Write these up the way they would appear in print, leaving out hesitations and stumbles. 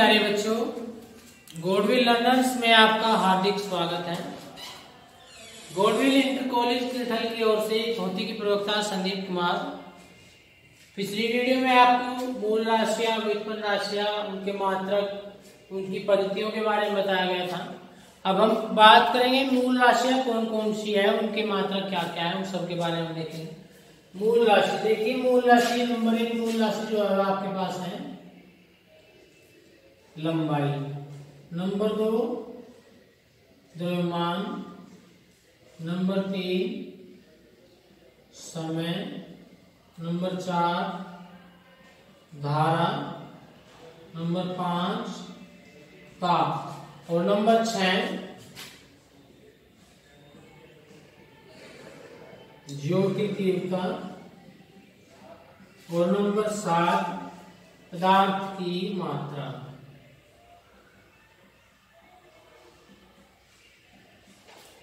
प्यारे बच्चों, गॉडविल लर्नर्स में आपका हार्दिक स्वागत है। गॉडविल इंटर कॉलेज तिरथल की ओर से भौतिकी प्रवक्ता संदीप कुमार। पिछली वीडियो में आपको मूल राशियां, व्युत्पन्न राशियां, उनके मात्रक, उनकी पद्धतियों के बारे में बताया गया था। अब हम बात करेंगे मूल राशियां कौन कौन सी है, उनके मात्रक क्या क्या है, उन सब के बारे में देखेंगे। मूल राशि देखिए, मूल राशि नंबर 1 मूल राशि जो है आपके पास है लंबाई, नंबर 2 द्रव्यमान, नंबर 3 समय, नंबर 4 धारा, नंबर 5 ताप और नंबर 6 ज्योति तीव्रता और नंबर 7 पदार्थ की मात्रा।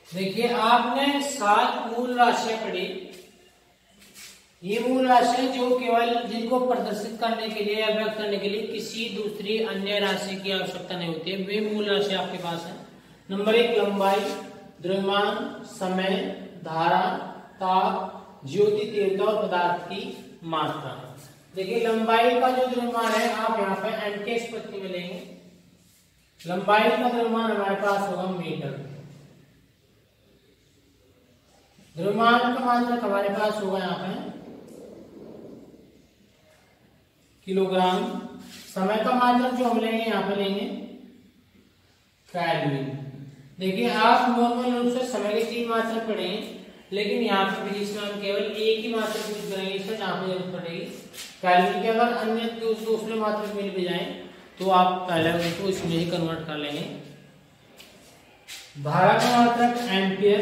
देखिए, आपने 7 मूल राशियां पढ़ी। ये मूल राशियां जो केवल जिनको प्रदर्शित करने के लिए या व्यक्त करने के लिए किसी दूसरी अन्य राशि की आवश्यकता नहीं होती है, वे मूल राशि आपके पास है। नंबर 1 लंबाई, द्रव्यमान, समय, धारा, ताप, ज्योति तीव्रता और पदार्थ की मात्रा। देखिए, लंबाई का जो द्रव्यमान है आप यहाँ पे एम के स्पत्ति में लेंगे। लंबाई का द्रव्यमान हमारे पास होगा मीटर। द्रव्यमान का मात्रक हमारे पास होगा यहाँ पे किलोग्राम। समय का मात्रक जो हम लेंगे यहाँ पे लेंगे केल्विन। देखिए, आप नॉर्मल रूप से समय के 3 मात्रक पढ़ेंगे, लेकिन यहाँ पे फिजिक्स में हम केवल एक ही मात्रक यूज करेंगे, इसमें जहाँ पे जरूरत पड़ेगी केल्विन के। अगर अन्य दूसरे मात्रक मिल भी जाए तो आप पहले उसको इसमें ही कन्वर्ट कर लेंगे। धारा का मात्रक एम्पियर,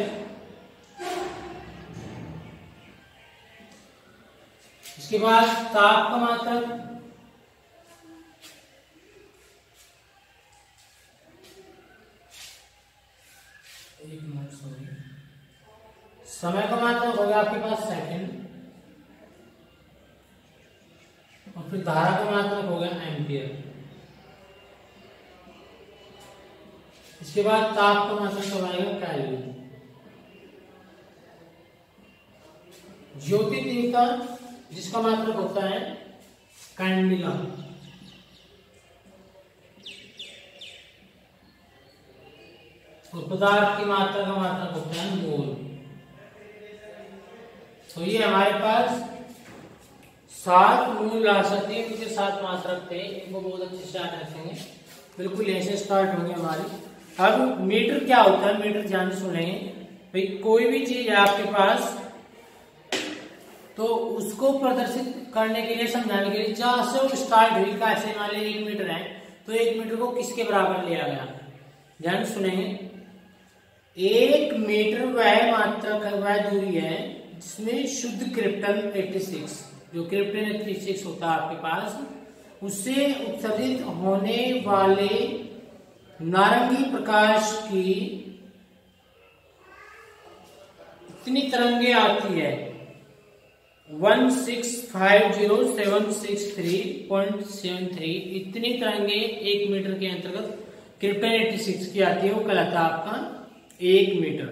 इसके बाद ताप का मात्रक समय का मात्रक होगा आपके पास सेकंड और फिर धारा का मात्रक होगा एम्पियर। इसके बाद ताप का मात्रक हो जाएगा केल्विन। ज्योति तीव्रता जिसका मात्रक होता है कैंडिला, और पदार्थ की मात्रा का मात्रक होता है मोल। तो ये हमारे पास 7 मूल राशि थी, उनके 7 मात्रक थे। इनको बहुत अच्छे से याद रखेंगे। बिल्कुल यहीं से स्टार्ट होंगे हमारी। अब मीटर क्या होता है, मीटर ध्यान से सुनेंगे भाई। कोई भी चीज है आपके पास तो उसको प्रदर्शित करने के लिए, समझाने के लिए, जहां से वो स्टार्ट हुई, कैसे मान लीजिए 1 मीटर है तो 1 मीटर को किसके बराबर लिया गया, ध्यान सुनेंगे। 1 मीटर वह मात्रक है, वह दूरी है जिसमें शुद्ध क्रिप्टन 86, जो क्रिप्टन 86 होता है आपके पास, उससे उत्सर्जित होने वाले नारंगी प्रकाश की इतनी तरंगे आती है 1650763.73, इतनी तरंगे 1 मीटर के अंतर्गत क्रिप्टन 86 की आती है, वो कहलाता है आपका 1 मीटर।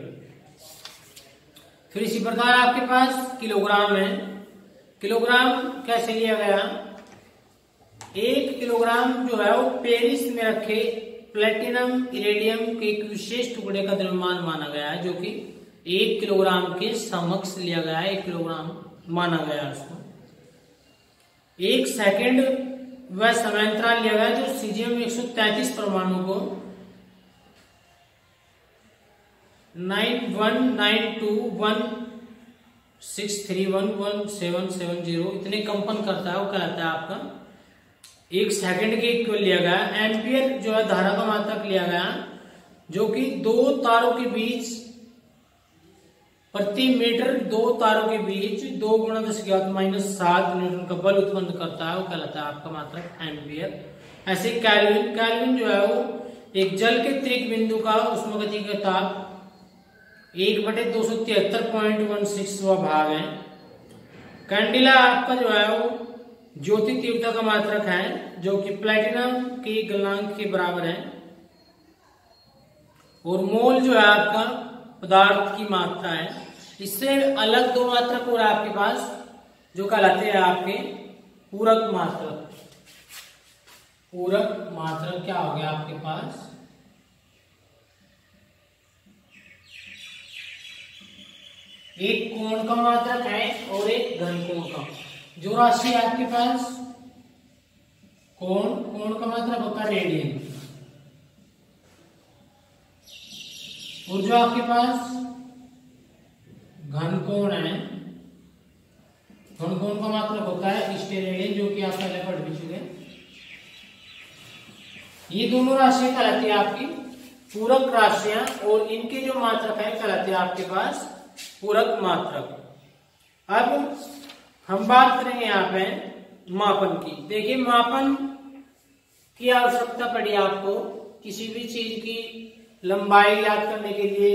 फिर इसी प्रकार आपके पास किलोग्राम है। किलोग्राम कैसे लिया गया, 1 किलोग्राम जो है वो पेरिस में रखे प्लेटिनम इरेडियम के एक विशेष टुकड़े का द्रव्यमान माना गया है, जो कि 1 किलोग्राम के समक्ष लिया गया है। 1 किलोग्राम माना गया उसको। 1 सेकंड वह समयांतराल लिया गया जो सीजियम 133 परमाणु को 919216311770 इतने कंपन करता है, वो कहलाता है आपका 1 सेकंड के इक्वल लिया गया। एम्पियर जो है धारा का मात्रक लिया गया, जो कि 2 तारों के बीच प्रति मीटर 2 तारों के बीच 2 × 10⁻⁷ न्यूटन का बल उत्पन्न करता है, वो कहलाता है आपका मात्रक एम्पियर। ऐसे केल्विन, केल्विन जो है वो एक जल के त्रिक बिंदु का उष्मागतिकीय ताप 1/273.16वां भाग है। कैंडिला आपका जो है वो ज्योति तीव्रता का मात्रक है जो कि प्लेटिनम के गलनांक के बराबर है। और मोल जो है आपका पदार्थ की मात्रा है। इससे अलग दो मात्रक और आपके पास जो कहलाते हैं आपके पूरक मात्रक। पूरक मात्रक क्या हो गया आपके पास? एक कोण का मात्रक है और एक घन कोण का। जो राशि है आपके पास कोण का मात्रक होता है रेडियन, और जो आपके पास घन कोण है, घन कोण का मात्रक होता है स्टेरेडियन, जो कि आप पहले पढ़ भी चुके। ये दोनों राशियां कहलाती है आपकी पूरक राशियां, और इनके जो मात्रक है कहलाते हैं आपके पास पूरक मात्रक। अब हम बात करेंगे यहाँ पे मापन की। देखिए, मापन की आवश्यकता पड़ी आपको किसी भी चीज की लंबाई ज्ञात करने के लिए,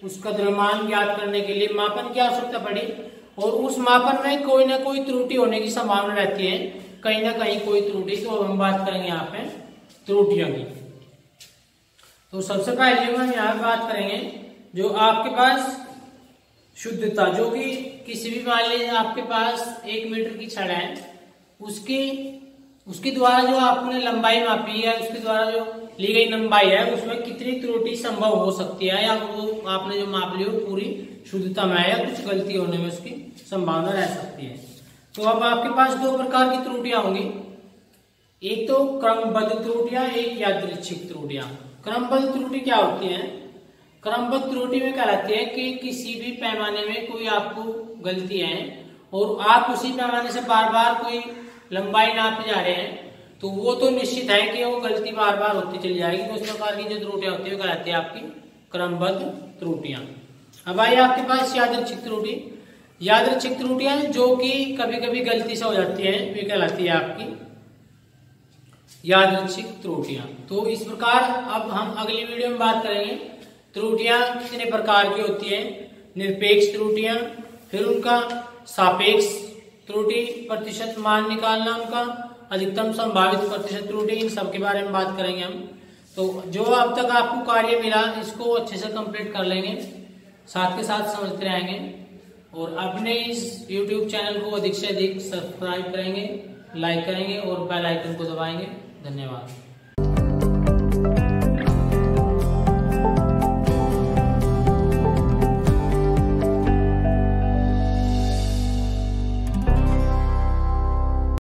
उसका द्रव्यमान ज्ञात करने के लिए मापन की आवश्यकता पड़ी, और उस मापन में कोई ना कोई त्रुटि होने की संभावना रहती है, कहीं ना कहीं कोई त्रुटि। तो हम बात करेंगे यहाँ पे त्रुटियों की। तो सबसे पहले हम यहाँ बात करेंगे जो आपके पास शुद्धता, जो कि किसी भी मान लीजिए आपके पास 1 मीटर की छड़ है, उसके द्वारा जो आपने लंबाई मापी है, उसके द्वारा जो ली गई लंबाई है, उसमें कितनी त्रुटि संभव हो सकती है, या वो आपने जो माप ली हो पूरी शुद्धता में है या कुछ गलती होने में उसकी संभावना रह सकती है। तो अब आपके पास दो प्रकार की त्रुटियां होंगी, एक तो क्रमबद्ध त्रुटियां, एक यादृच्छिक त्रुटियां। क्रमबद्ध त्रुटि क्या होती है? क्रमबद्ध त्रुटि में कहलाती है कि किसी भी पैमाने में कोई आपको गलती है और आप उसी पैमाने से बार बार कोई लंबाई नापे जा रहे हैं, तो वो तो निश्चित है कि वो गलती बार बार होती चली जाएगी। तो उस प्रकार की जो त्रुटियां होती है वो कहलाती है आपकी क्रमबद्ध त्रुटियां। अब आइए आपके पास यादृच्छिक त्रुटि। यादृच्छिक त्रुटियां जो कि कभी कभी गलती से हो जाती है, वे कहलाती है आपकी यादृच्छिक त्रुटियां। तो इस प्रकार अब हम अगली वीडियो में बात करेंगे त्रुटियां कितने प्रकार की होती है। निरपेक्ष त्रुटियां, फिर उनका सापेक्ष त्रुटि, प्रतिशत मान निकालना उनका, अधिकतम संभावित प्रतिशत त्रुटि, इन सब के बारे में बात करेंगे हम। तो जो अब तक आपको कार्य मिला इसको अच्छे से कंप्लीट कर लेंगे, साथ के साथ समझते रहेंगे, और अपने इस YouTube चैनल को अधिक से अधिक सब्सक्राइब करेंगे, लाइक करेंगे और बेल आइकन को दबाएंगे। धन्यवाद।